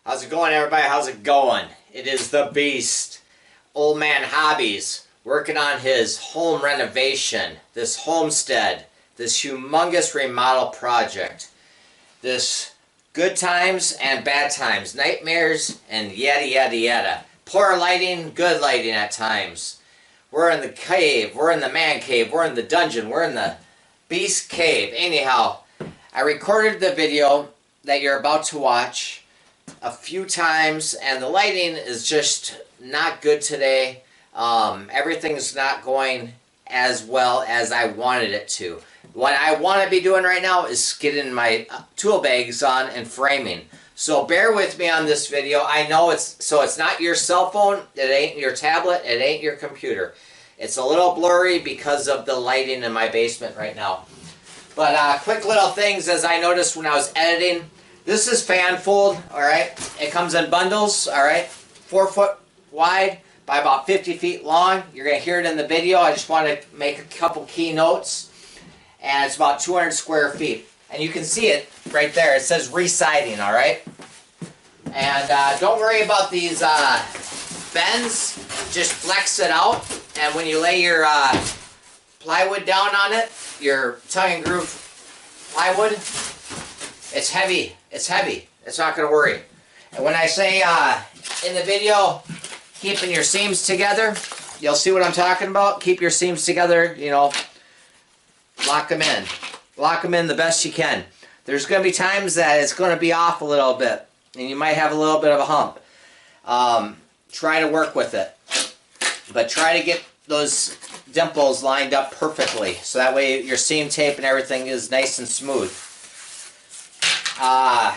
How's it going, everybody? How's it going? It is the Beast, Old Man Hobbies, working on his home renovation, this homestead, this humongous remodel project, this good times and bad times, nightmares and yada yada yada. Poor lighting, good lighting at times. We're in the cave, we're in the man cave, we're in the dungeon, we're in the Beast cave. Anyhow, I recorded the video that you're about to watch a few times, and the lighting is just not good today. Everything's not going as well as I wanted it to. What I want to be doing right now is getting my tool bags on and framing. So bear with me on this video. I know it's not your cell phone, it ain't your tablet, it ain't your computer. It's a little blurry because of the lighting in my basement right now. But quick little things as I noticed when I was editing. This is Fanfold, alright? It comes in bundles, alright? 4 foot wide by about 50 feet long. You're going to hear it in the video. I just want to make a couple key notes. And it's about 200 square feet. And you can see it right there. It says residing, alright? And don't worry about these bends. Just flex it out. And when you lay your plywood down on it, your tongue and groove plywood, it's heavy. It's heavy. It's not going to worry. And when I say in the video, keeping your seams together, you'll see what I'm talking about. Keep your seams together, you know, lock them in. Lock them in the best you can. There's going to be times that it's going to be off a little bit, and you might have a little bit of a hump. Try to work with it. But try to get those dimples lined up perfectly, so that way your seam tape and everything is nice and smooth.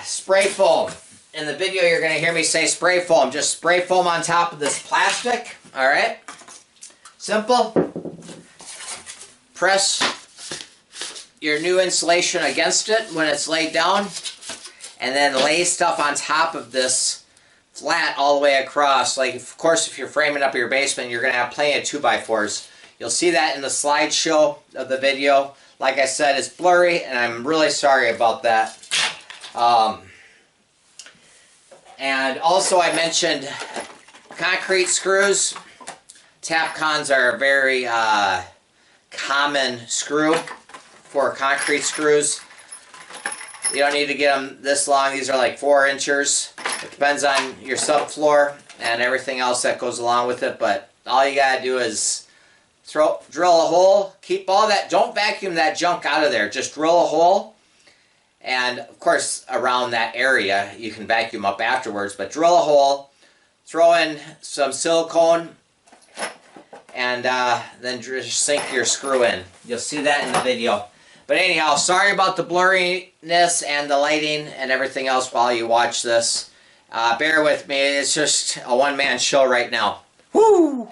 Spray foam. In the video you're going to hear me say spray foam. Just spray foam on top of this plastic. Alright? Simple. Press your new insulation against it when it's laid down. And then lay stuff on top of this flat all the way across. Like, of course, if you're framing up your basement, you're going to have plenty of 2x4s. You'll see that in the slideshow of the video. Like I said, it's blurry, and I'm really sorry about that. And also I mentioned concrete screws. Tapcons are a very common screw for concrete screws. You don't need to get them this long. These are like 4 inches. It depends on your subfloor and everything else that goes along with it, but all you gotta do is drill a hole, keep all that, don't vacuum that junk out of there, just drill a hole. And of course around that area you can vacuum up afterwards, but drill a hole, throw in some silicone, and then just sink your screw in. You'll see that in the video. But anyhow, sorry about the blurriness and the lighting and everything else while you watch this. Bear with me, it's just a one-man show right now. Woo!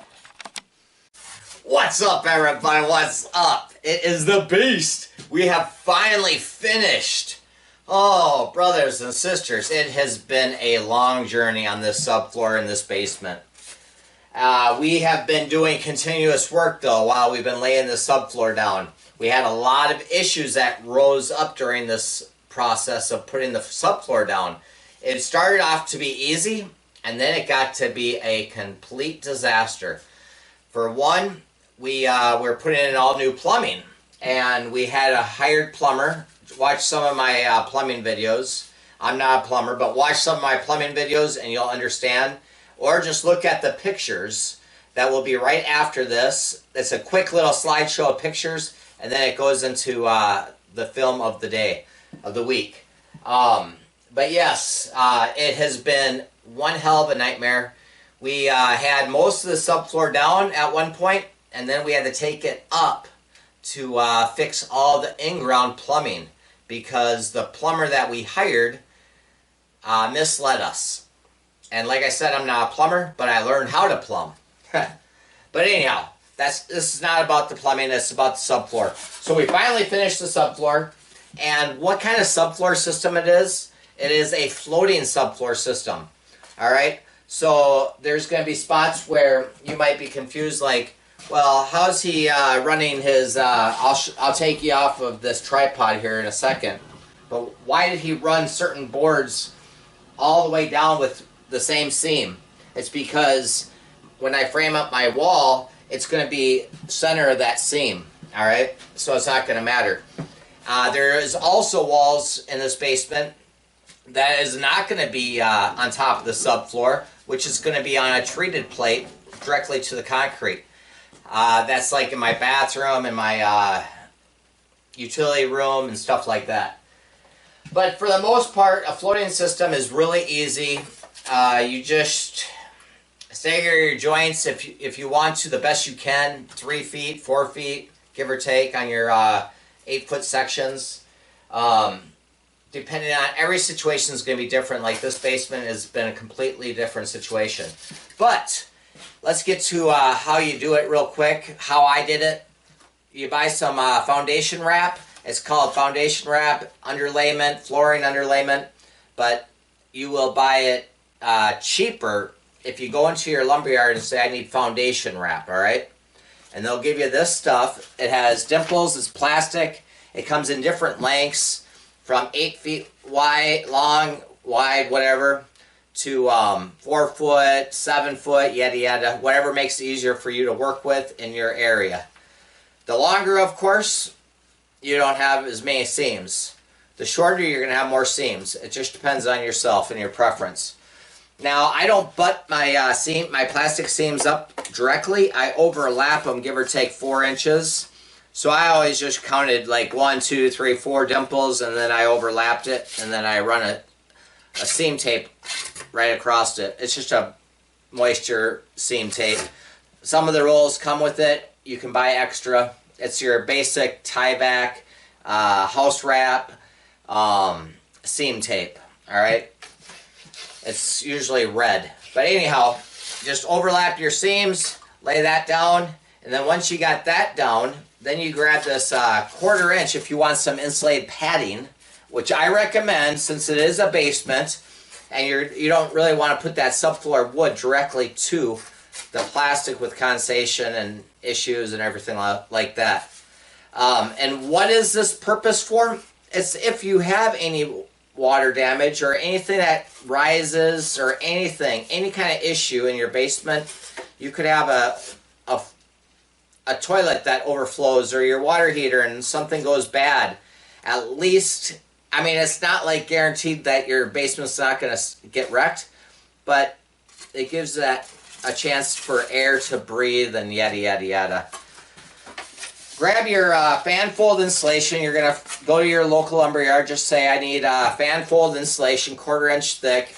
What's up, everybody? What's up? It is the Beast. We have finally finished. Oh, brothers and sisters, it has been a long journey on this subfloor in this basement. We have been doing continuous work, though, while we've been laying the subfloor down. We had a lot of issues that rose up during this process of putting the subfloor down. It started off to be easy, and then it got to be a complete disaster. For one, we were putting in all new plumbing, and we had a hired plumber. Watch some of my plumbing videos. I'm not a plumber, but watch some of my plumbing videos and you'll understand. Or just look at the pictures that will be right after this. It's a quick little slideshow of pictures, and then it goes into the film of the day, of the week. But yes, it has been one hell of a nightmare. We had most of the subfloor down at one point, and then we had to take it up to fix all the in-ground plumbing, because the plumber that we hired misled us. And like I said, I'm not a plumber, but I learned how to plumb. But anyhow, this is not about the plumbing, it's about the subfloor. So we finally finished the subfloor, and what kind of subfloor system it is? It is a floating subfloor system. Alright? So there's going to be spots where you might be confused, like, well, how's he running his, I'll take you off of this tripod here in a second, but why did he run certain boards all the way down with the same seam. It's because when I frame up my wall, it's going to be center of that seam. All right, so it's not going to matter. There is also walls in this basement that is not going to be on top of the subfloor, which is going to be on a treated plate directly to the concrete. That's like in my bathroom, in my utility room, and stuff like that. But for the most part, a floating system is really easy. You just stagger your joints if you want to the best you can, 3 feet, 4 feet, give or take on your 8-foot sections. Depending on, every situation is going to be different. Like this basement has been a completely different situation. But let's get to how you do it real quick, how I did it. You buy some foundation wrap. It's called foundation wrap, underlayment, flooring underlayment. But you will buy it cheaper if you go into your lumberyard and say, I need foundation wrap, all right? And they'll give you this stuff. It has Dimples, it's plastic. It comes in different lengths, from 8 feet wide, long, wide, whatever, to 4 foot, 7 foot, yada yada, whatever makes it easier for you to work with in your area. The longer, of course, you don't have as many seams. The shorter, you're going to have more seams. It just depends on yourself and your preference. Now, I don't butt my my plastic seams up directly. I overlap them, give or take 4 inches. So I always just counted like 1, 2, 3, 4 dimples, and then I overlapped it, and then I run a seam tape right across it. It's just a moisture seam tape. Some of the rolls come with it. You can buy extra. It's your basic tie-back, house wrap, seam tape, all right? It's usually red. But anyhow, just overlap your seams, lay that down, and then once you got that down, then you grab this 1/4 inch if you want some insulated padding, which I recommend since it is a basement, and you don't really want to put that subfloor wood directly to the plastic with condensation and issues and everything like that. And what is this purpose for? It's if you have any water damage or anything that rises or anything, any kind of issue in your basement. You could have a toilet that overflows or your water heater and something goes bad. At least, I mean, it's not like guaranteed that your basement's not going to get wrecked, but it gives that a chance for air to breathe and yada yada yada. Grab your Fanfold insulation. You're going to go to your local lumberyard. Just say, I need Fanfold insulation, 1/4 inch thick.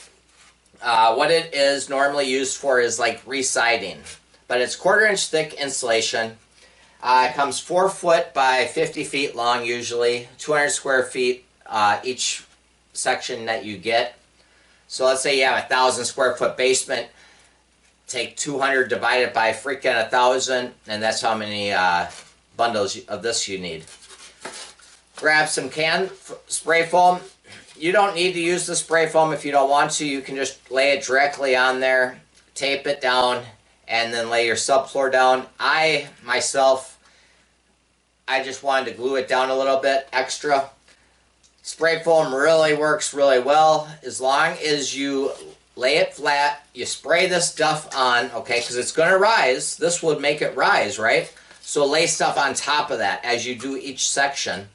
What it is normally used for is like re-siding. But it's 1/4 inch thick insulation. It comes 4 foot by 50 feet long usually. 200 square feet each section that you get. So let's say you have 1,000 square foot basement. Take 200 divided by freaking 1,000, and that's how many bundles of this you need. Grab some spray foam. You don't need to use the spray foam if you don't want to. You can just lay it directly on there, tape it down, and then lay your subfloor down. I just wanted to glue it down a little bit extra. Spray foam really works really well as long as you lay it flat. You spray this stuff on, okay, because it's going to rise. This would make it rise, right? So lay stuff on top of that as you do each section.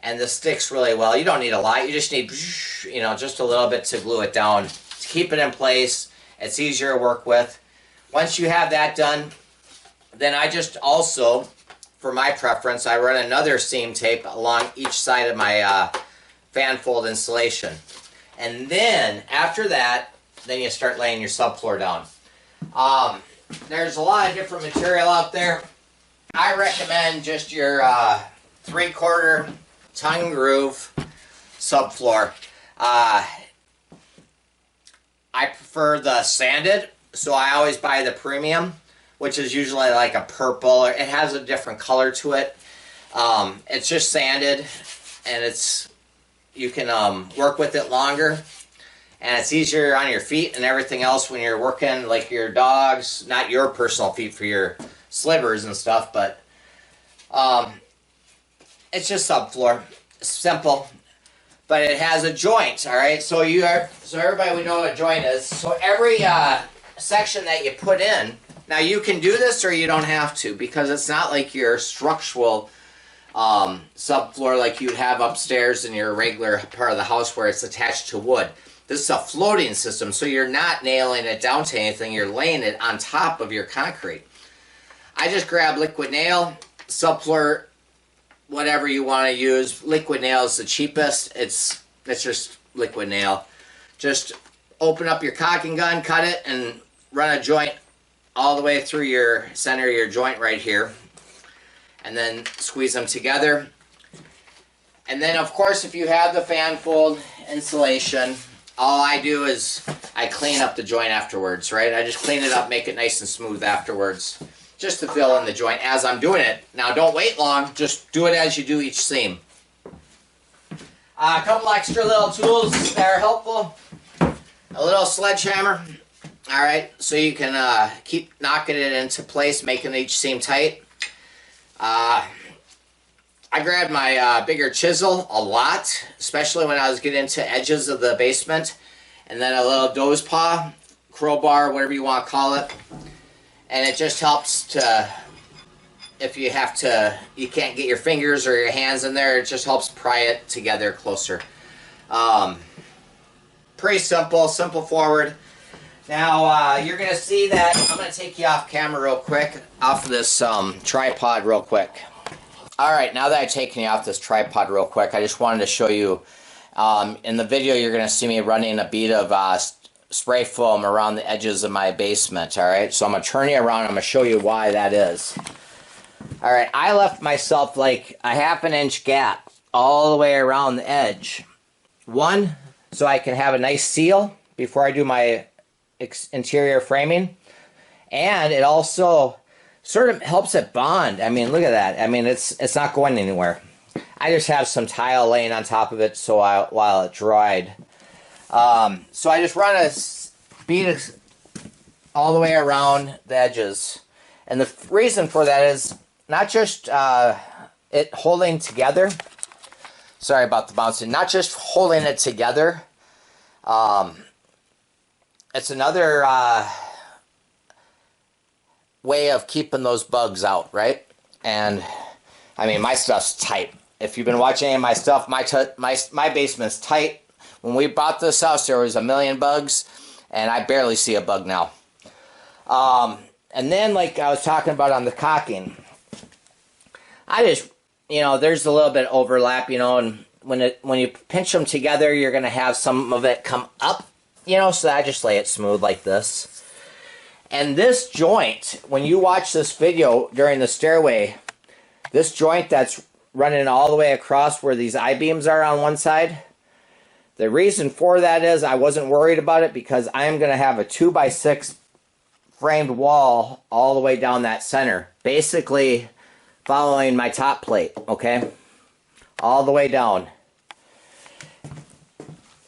And this sticks really well. You don't need a lot. You just need, you know, just a little bit to glue it down. To keep it in place. It's easier to work with. Once you have that done, then I just also, for my preference, I run another seam tape along each side of my Fanfold insulation. And then, after that, then you start laying your subfloor down. There's a lot of different material out there. I recommend just your 3/4 tongue groove subfloor. I prefer the sanded, so I always buy the premium, which is usually like a purple. It has a different color to it. It's just sanded, and you can work with it longer, and it's easier on your feet and everything else when you're working, like your dogs, not your personal feet for your slivers and stuff, but it's just subfloor. Simple. but it has a joint, all right? So everybody would know what a joint is. So every section that you put in, now you can do this or you don't have to, because it's not like your structural subfloor like you'd have upstairs in your regular part of the house where it's attached to wood. This is a floating system, so you're not nailing it down to anything, you're laying it on top of your concrete. I just grab liquid nail, subfloor, whatever you want to use. Liquid nail is the cheapest. It's just liquid nail. Just open up your caulking gun, cut it, and run a joint all the way through your center of your joint right here. And then squeeze them together. And then, of course, if you have the Fanfold insulation, all I do is I clean up the joint afterwards, right? I just clean it up, make it nice and smooth afterwards, just to fill in the joint as I'm doing it. Now, don't wait long. Just do it as you do each seam. A couple extra little tools that are helpful. A little sledgehammer. All right, so you can keep knocking it into place, making each seam tight. I grabbed my bigger chisel a lot, especially when I was getting into edges of the basement. And then a little doze paw, crowbar, whatever you want to call it. And it just helps to, if you have to, you can't get your fingers or your hands in there, it just helps pry it together closer. Pretty simple, simple forward. Now, you're going to see that, I'm going to take you off camera real quick, off of this tripod real quick. Alright, now that I've taken you off this tripod real quick, I just wanted to show you, in the video you're going to see me running a bead of spray foam around the edges of my basement, alright? So I'm going to turn you around, I'm going to show you why that is. Alright, I left myself like a ½ inch gap all the way around the edge. One, so I can have a nice seal before I do my interior framing. And it also sort of helps it bond. I mean, look at that. I mean, it's not going anywhere. I just have some tile laying on top of it so while it dried. So I just run a bead all the way around the edges. And the reason for that is not just it holding together. Sorry about the bouncing. Not just holding it together. It's another way of keeping those bugs out, right? And I mean, my stuff's tight. If you've been watching any of my stuff, my basement's tight. When we bought this house, there was 1 million bugs, and I barely see a bug now. And then, like I was talking about on the caulking, I just, you know, there's a little bit of overlap, you know, and when you pinch them together, you're going to have some of it come up, you know, so I just lay it smooth like this. And this joint, when you watch this video during the stairway, this joint that's running all the way across where these I-beams are on one side, the reason for that is I wasn't worried about it because I am going to have a 2x6 framed wall all the way down that center, basically following my top plate, okay? All the way down.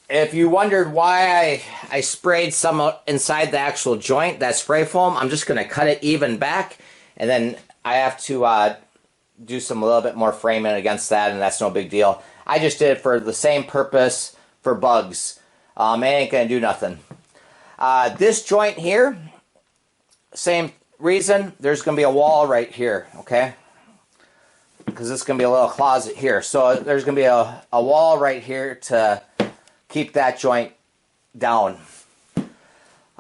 If you wondered why I sprayed some inside the actual joint, that spray foam, I'm just going to cut it even back, and then I have to do a little bit more framing against that, and that's no big deal. I just did it for the same purpose for bugs. It ain't going to do nothing. This joint here, same reason, there's going to be a wall right here, okay? Because it's going to be a little closet here. So there's going to be a wall right here to keep that joint down.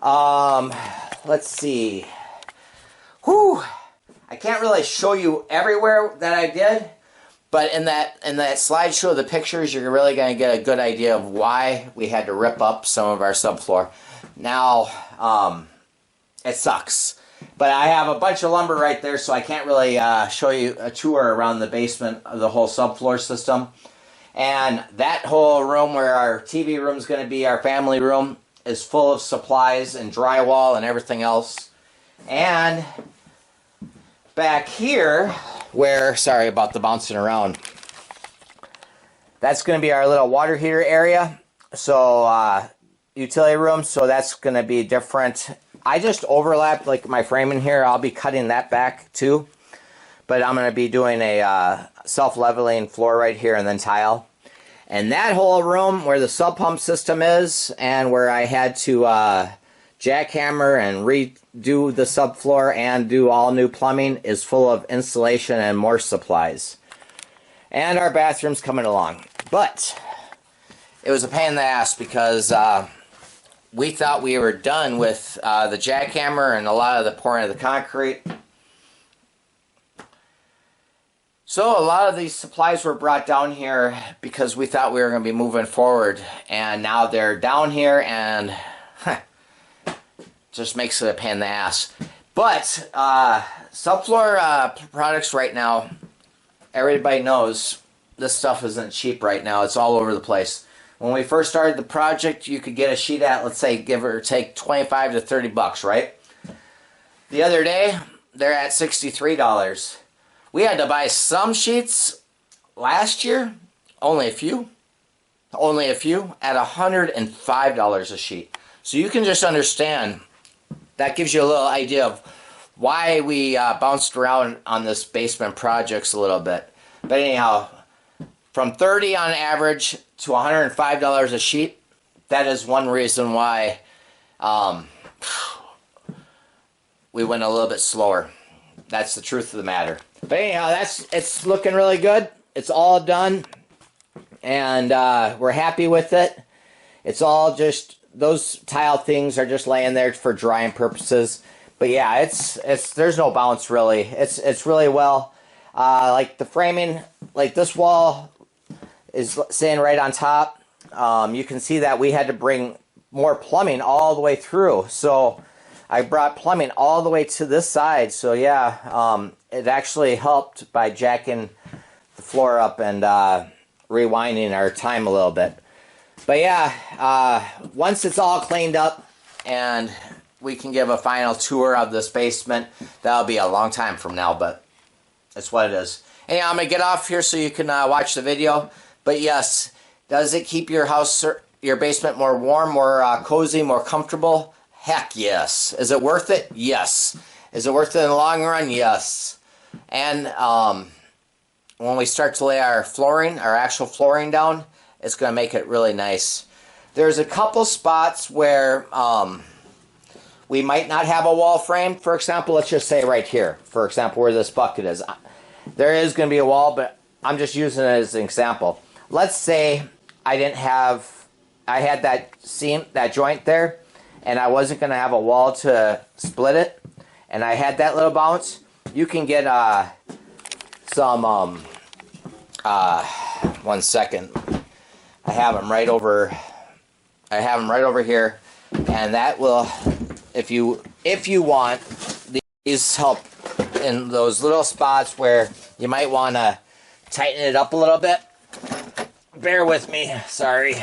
Let's see. Whew. I can't really show you everywhere that I did, but in that slideshow of the pictures, you're really going to get a good idea of why we had to rip up some of our subfloor. Now, it sucks. But I have a bunch of lumber right there, so I can't really show you a tour around the basement of the whole subfloor system. And that whole room where our TV room is going to be, our family room, is full of supplies and drywall and everything else. And back here, where, sorry about the bouncing around, that's going to be our little water heater area. So, utility room, so that's going to be different. I just overlapped like my framing here. I'll be cutting that back too. But I'm going to be doing a self-leveling floor right here and then tile. And that whole room where the sub pump system is, and where I had to jackhammer and redo the subfloor and do all new plumbing, is full of insulation and more supplies. And our bathroom's coming along. But it was a pain in the ass because we thought we were done with the jackhammer and a lot of the pouring of the concrete. So a lot of these supplies were brought down here because we thought we were going to be moving forward, and now they're down here, and just makes it a pain in the ass. But subfloor products right now, everybody knows this stuff isn't cheap right now. It's all over the place. When we first started the project, you could get a sheet at, let's say, give or take 25 to 30 bucks, right? The other day, they're at $63. We had to buy some sheets last year, only a few, at $105 a sheet. So you can just understand, that gives you a little idea of why we bounced around on this basement projects a little bit. But anyhow, from $30 on average to $105 a sheet, that is one reason why we went a little bit slower. That's the truth of the matter. But anyhow, it's looking really good. It's all done, and we're happy with it. It's all just, those tile things are just laying there for drying purposes. But yeah, there's no bounce really. It's really well. Like the framing, like this wall is sitting right on top. You can see that we had to bring more plumbing all the way through. So I brought plumbing all the way to this side. So yeah, it actually helped by jacking the floor up and rewinding our time a little bit. But yeah, once it's all cleaned up and we can give a final tour of this basement, that'll be a long time from now, but that's what it is. Anyhow, I'm going to get off here so you can watch the video. But yes, does it keep your house, your basement more warm, more cozy, more comfortable? Heck yes. Is it worth it? Yes. Is it worth it in the long run? Yes. And when we start to lay our flooring, our actual flooring down, it's going to make it really nice. There's a couple spots where we might not have a wall frame. For example, let's just say right here, for example, where this bucket is. There is going to be a wall, but I'm just using it as an example. Let's say I had that seam, that joint there, and I wasn't going to have a wall to split it, and I had that little bounce. You can get some, one second. I have them right over here, and that will, if you want, these help in those little spots where you might want to tighten it up a little bit. Bear with me, sorry.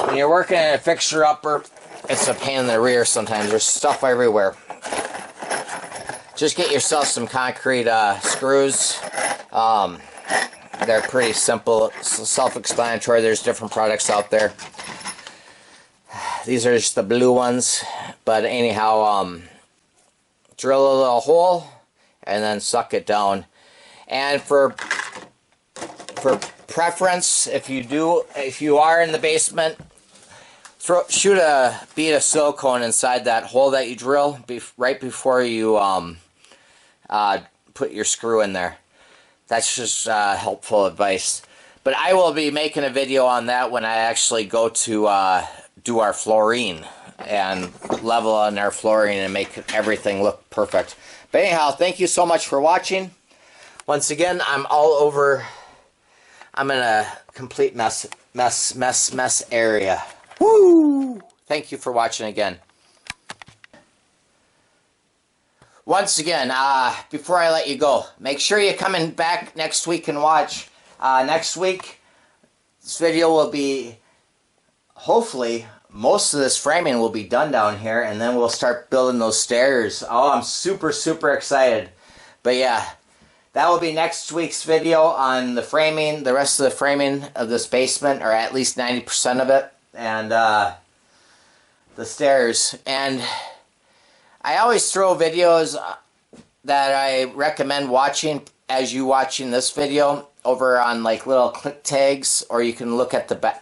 When you're working at a fixture-upper, it's a pain in the rear sometimes. There's stuff everywhere. Just get yourself some concrete screws. They're pretty simple, self-explanatory. There's different products out there. These are just the blue ones. But anyhow, drill a little hole and then suck it down. And for preference, if you are in the basement, shoot a bead of silicone inside that hole that you drill right before you put your screw in there. That's just helpful advice. But I will be making a video on that when I actually go to do our flooring and level on our flooring and make everything look perfect. But anyhow, thank you so much for watching. Once again, I'm all over. I'm in a complete mess area. Woo! Thank you for watching again. Once again, before I let you go, make sure you're coming back next week and watch. Next week, this video will be, hopefully, most of this framing will be done down here, and then we'll start building those stairs. Oh, I'm super, super excited. But yeah, that will be next week's video on the framing, the rest of the framing of this basement, or at least 90% of it, and the stairs. And I always throw videos that I recommend watching as you watching this video over on like little click tags, or you can look at the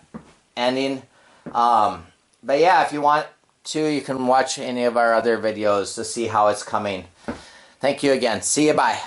ending. But yeah, if you want to, you can watch any of our other videos to see how it's coming. Thank you again. See you. Bye.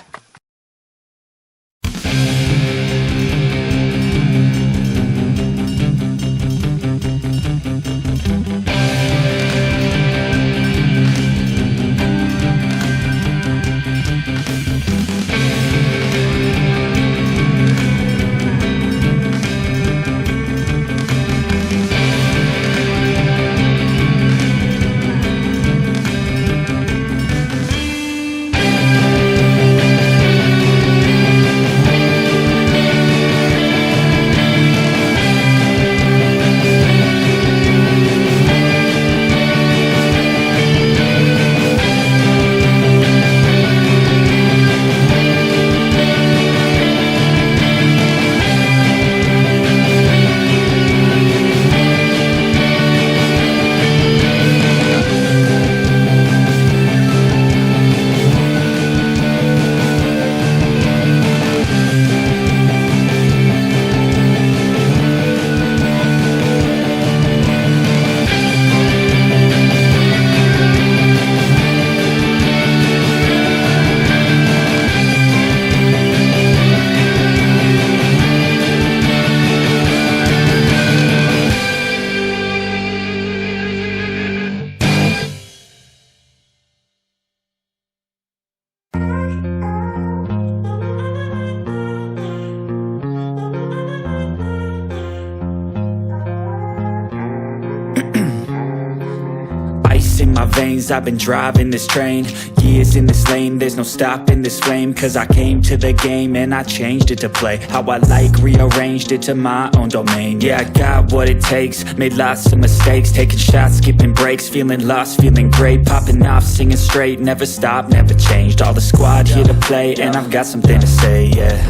In my veins, I've been driving this train. Years in this lane, there's no stopping this flame. Cause I came to the game and I changed it to play how I like, rearranged it to my own domain. Yeah, I got what it takes, made lots of mistakes, taking shots, skipping breaks, feeling lost, feeling great, popping off, singing straight, never stopped, never changed. All the squad here to play, and I've got something to say, yeah.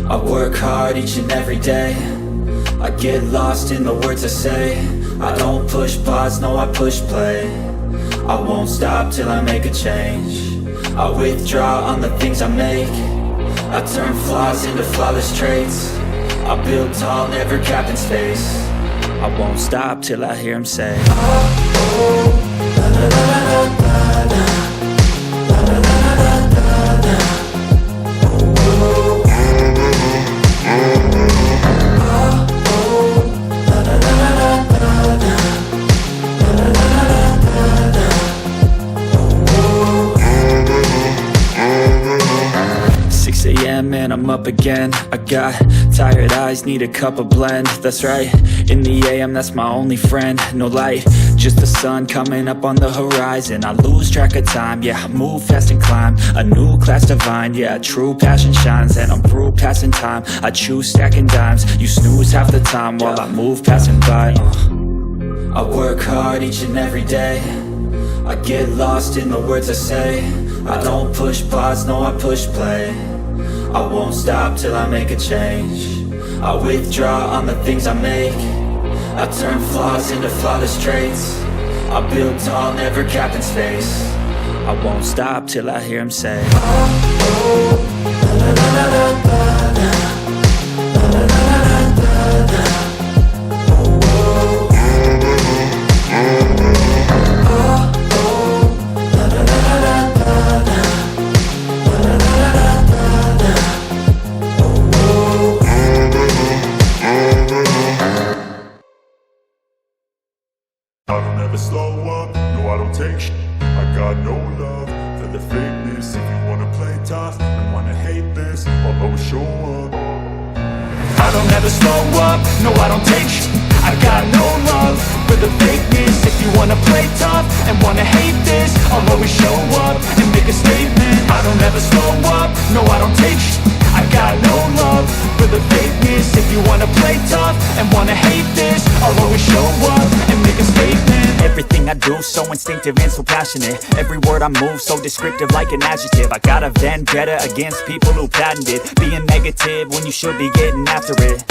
I work hard each and every day, I get lost in the words I say. I don't push pause, no I push play. I won't stop till I make a change. I withdraw on the things I make. I turn flaws into flawless traits. I build tall, never capped in space. I won't stop till I hear him say, oh, oh, la, la, la, la, la, la, la, la, la, la, la, la. And I'm up again. I got tired eyes, need a cup of blend. That's right, in the AM, that's my only friend. No light, just the sun coming up on the horizon. I lose track of time, yeah, I move fast and climb a new class divine, yeah, true passion shines. And I'm through passing time, I choose stacking dimes. You snooze half the time while I move passing by. I work hard each and every day, I get lost in the words I say. I don't push pause, no I push play. I won't stop till I make a change. I withdraw on the things I make. I turn flaws into flawless traits. I build tall, never capped in space. I won't stop till I hear him say, oh, oh, la, la, la, la, la, la, la, la, la, la, la, la. I don't ever slow up, no I don't take shit. I got no love for the fakeness. If you wanna play tough and wanna hate this, I'll always show up. I don't ever slow up, no I don't take shit. I got no love for the fakeness. If you wanna play tough and wanna hate this, I'll always show up and make a statement. I don't ever slow up, no I don't take shit. I got no love for the fakeness. If you wanna play tough and wanna hate this, I'll always show up and make a statement. Everything I do so instinctive and so passionate. Every word I move so descriptive like an adjective. I got a vendetta against people who patented being negative when you should be getting after it.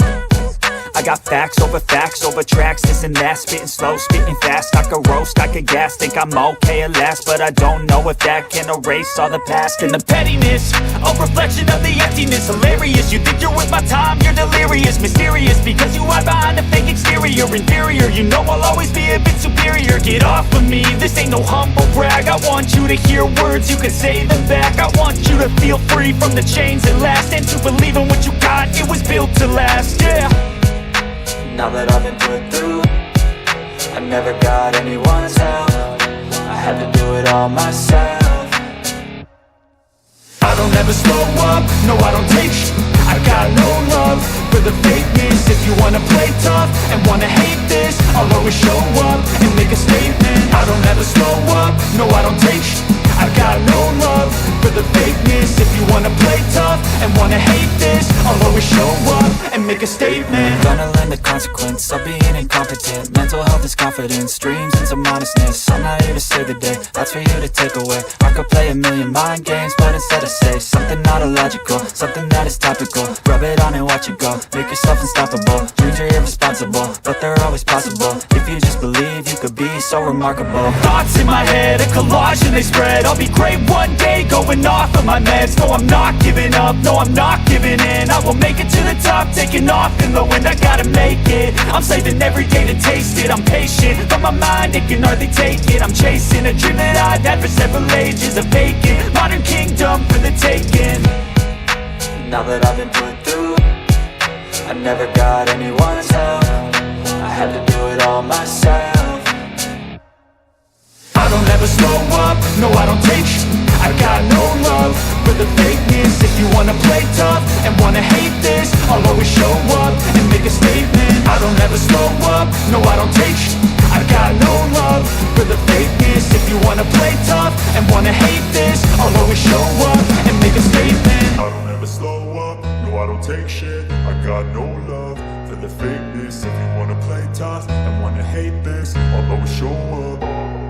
I got facts over tracks, this and that, spitting slow, spitting fast. I could roast, I could gas, think I'm okay at last, but I don't know if that can erase all the past and the pettiness. A reflection of the emptiness, hilarious. You think you're worth my time, you're delirious, mysterious, because you hide behind a fake exterior, inferior. You know I'll always be a bit superior. Get off of me, this ain't no humble brag. I want you to hear words, you can say them back. I want you to feel free from the chains that last, and to believe in what you got, it was built to last, yeah. Now that I've been put through, I never got anyone's help. I had to do it all myself. I don't ever slow up, no I don't take sh**. I got no love for the fakeness. If you wanna play tough and wanna hate this, I'll always show up and make a statement. I don't ever slow up, no I don't take sh**. I got no love for the fakeness. If you wanna play tough and wanna hate this, I'll always show up and make a statement. Gonna learn the consequence of being incompetent. Mental health is confidence, dreams and some honestness. I'm not here to save the day, that's for you to take away. I could play a million mind games, but instead I say something not illogical, something that is topical. Rub it on and watch it go, make yourself unstoppable. Dreams are irresponsible, but they're always possible. If you just believe, you could be so remarkable. Thoughts in my head, a collage and they spread. I'll be great one day, going off of my meds. No, I'm not giving up, no, I'm not giving in. I will make it to the top, taking off in the wind. I gotta make it, I'm saving every day to taste it. I'm patient, but my mind, it can hardly take it. I'm chasing a dream that I've had for several ages. A vacant, modern kingdom for the taking. Now that I've been put through, I never got anyone's help. I had to do it all myself. I don't ever slow up, no I don't take sh**. I got no love for the fakeness. If you wanna play tough and wanna hate this, I'll always show up and make a statement. I don't ever slow up, no I don't take sh**. I got no love for the fakeness. If you wanna play tough and wanna hate this, I'll always show up and make a statement. I don't ever slow up, no I don't take shit. I got no love for the fakeness. If you wanna play tough and wanna hate this, I'll always show up.